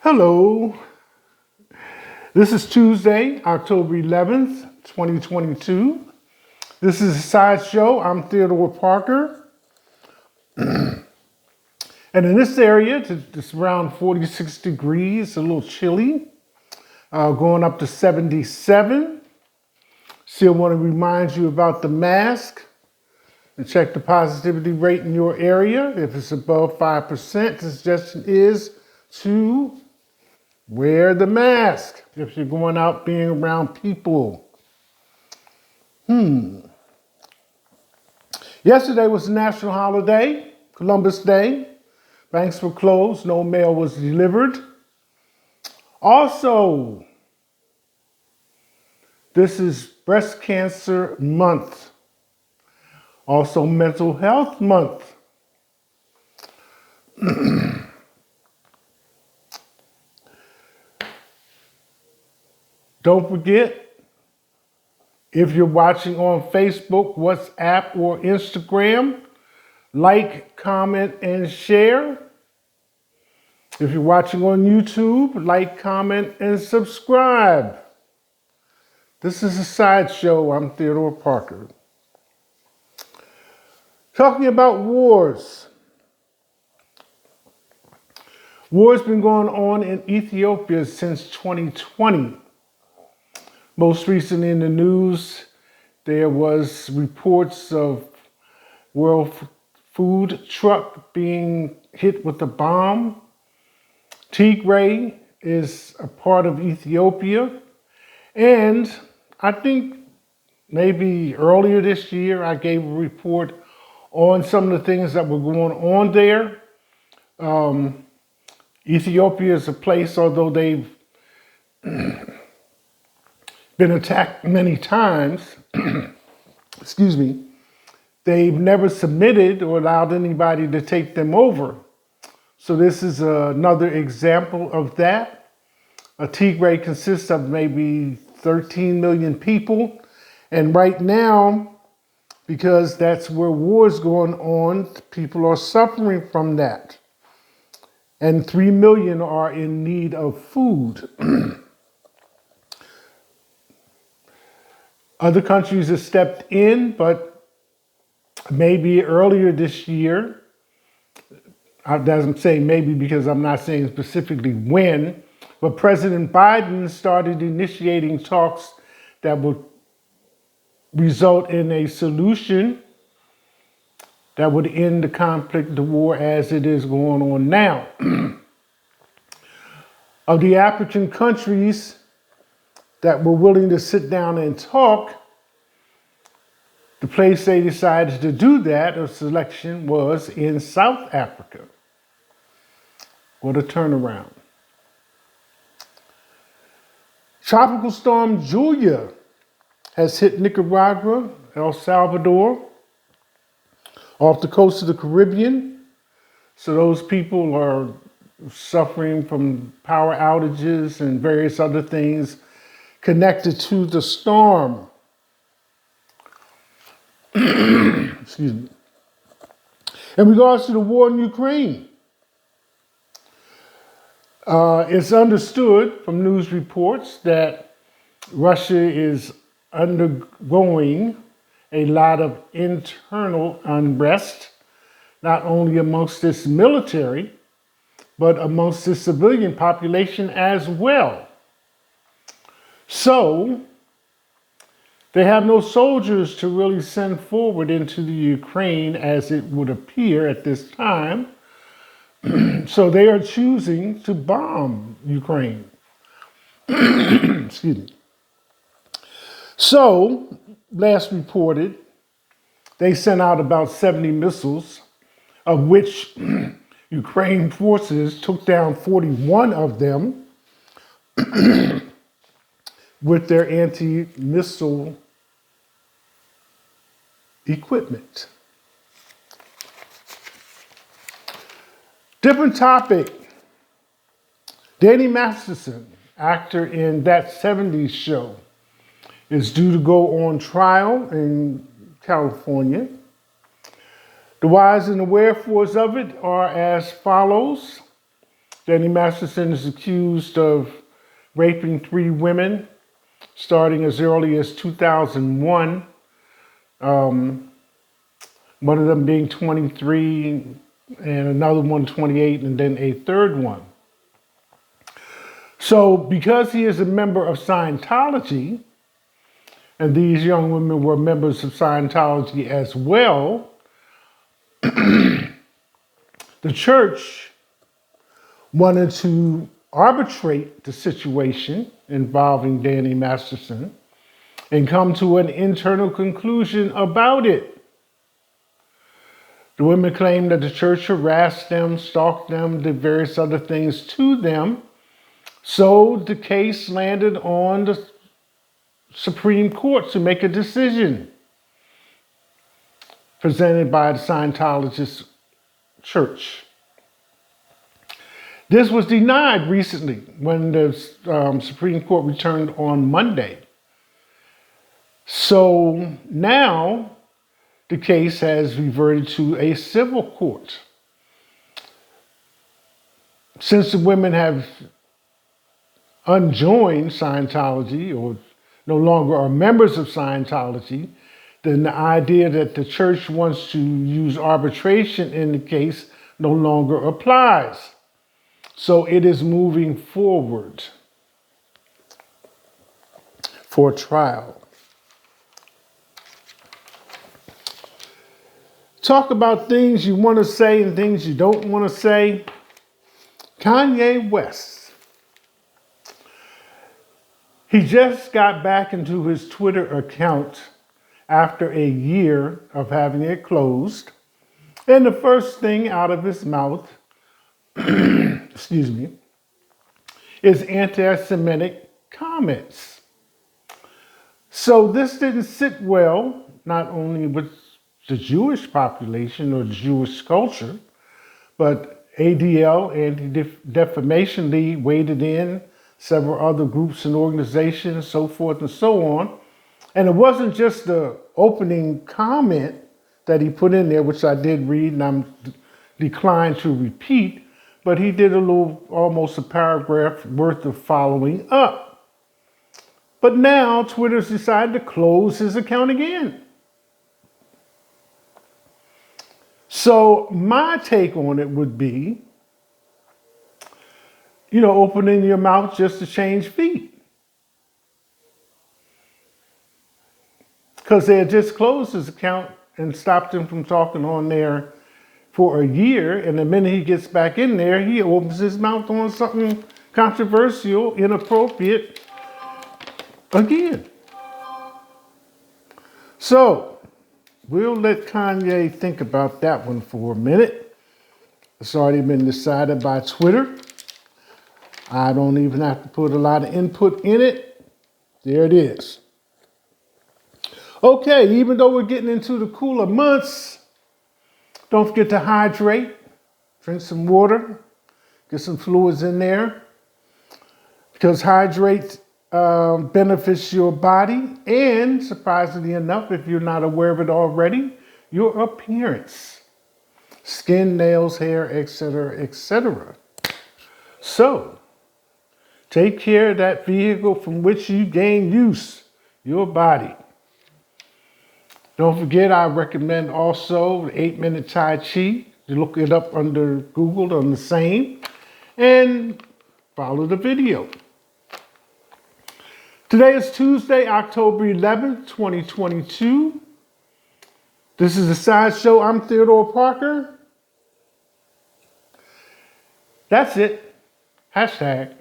Hello, this is Tuesday, October 11th, 2022. This is a sideshow. I'm Theodore Parker. And in this area, it's around 46 degrees, a little chilly, going up to 77. Still want to remind you about the mask and check the positivity rate in your area. If it's above 5%, the suggestion is to wear the mask if you're going out being around people. Yesterday was a national holiday, Columbus Day. Banks were closed, no mail was delivered. Also, this is Breast Cancer Month. Also, Mental Health Month. Don't forget, if you're watching on Facebook, WhatsApp, or Instagram, like, comment, and share. If you're watching on YouTube, like, comment, and subscribe. This is a sideshow. I'm Theodore Parker. Talking about wars. War's been going on in Ethiopia since 2020. Most recently in the news, there was reports of World Food Truck being hit with a bomb. Tigray is a part of Ethiopia. And I think maybe earlier this year, I gave a report on some of the things that were going on there. Ethiopia is a place, although they've been attacked many times, excuse me, they've never submitted or allowed anybody to take them over. So this is another example of that. Tigray consists of maybe 13 million people. And right now, because that's where war is going on, people are suffering from that. And 3 million are in need of food. Other countries have stepped in, but maybe earlier this year, I'm saying maybe because I'm not saying specifically when, but President Biden started initiating talks that would result in a solution that would end the conflict, the war as it is going on now. Of the African countries that were willing to sit down and talk, the place they decided to do that, a selection, was in South Africa. What a turnaround. Tropical storm Julia has hit Nicaragua, El Salvador, off the coast of the Caribbean. So those people are suffering from power outages and various other things connected to the storm. Excuse me. In regards to the war in Ukraine, it's understood from news reports that Russia is undergoing a lot of internal unrest, not only amongst its military, but amongst the civilian population as well. So, they have no soldiers to really send forward into the Ukraine as it would appear at this time. So they are choosing to bomb Ukraine. Excuse me. So, last reported, they sent out about 70 missiles, of which Ukraine forces took down 41 of them with their anti-missile equipment. Different topic. Danny Masterson, actor in That 70s Show, is due to go on trial in California. The whys and the wherefores of it are as follows. Danny Masterson is accused of raping 3 women starting as early as 2001. One of them being 23 and another one 28 and then a third one. So because he is a member of Scientology, and these young women were members of Scientology as well, the church wanted to arbitrate the situation involving Danny Masterson and come to an internal conclusion about it. The women claimed that the church harassed them, stalked them, did various other things to them. So the case landed on the Supreme Court to make a decision presented by the Scientologist church. This was denied recently when the Supreme Court returned on Monday. So now the case has reverted to a civil court. Since the women have unjoined Scientology or no longer are members of Scientology, then the idea that the church wants to use arbitration in the case no longer applies. So it is moving forward for trial. Talk about things you want to say and things you don't want to say. Kanye West. He just got back into his Twitter account after a year of having it closed. And the first thing out of his mouth, excuse me, is anti-Semitic comments. So this didn't sit well, not only with the Jewish population or the Jewish culture, but ADL, Anti-Defamation League, waded in, several other groups and organizations, so forth and so on. And it wasn't just the opening comment that he put in there, which I did read and I'm declined to repeat, but he did a little, almost a paragraph worth of following up. But now Twitter's decided to close his account again. So my take on it would be, opening your mouth just to change feet. Because they had just closed his account and stopped him from talking on there for a year. And the minute he gets back in there, he opens his mouth on something controversial, inappropriate again. So we'll let Kanye think about that one for a minute. It's already been decided by Twitter. I don't even have to put a lot of input in it. There it is. Okay, even though we're getting into the cooler months, don't forget to hydrate, drink some water, get some fluids in there, because hydrate benefits your body and, surprisingly enough, if you're not aware of it already, your appearance, skin, nails, hair, etc., etc. So, take care of that vehicle from which you gain use, your body. Don't forget, I recommend also the 8-Minute Tai Chi. You look it up under Google on the same and follow the video. Today is Tuesday, October 11th, 2022. This is The Side Show. I'm Theodore Parker. That's it. Hashtag.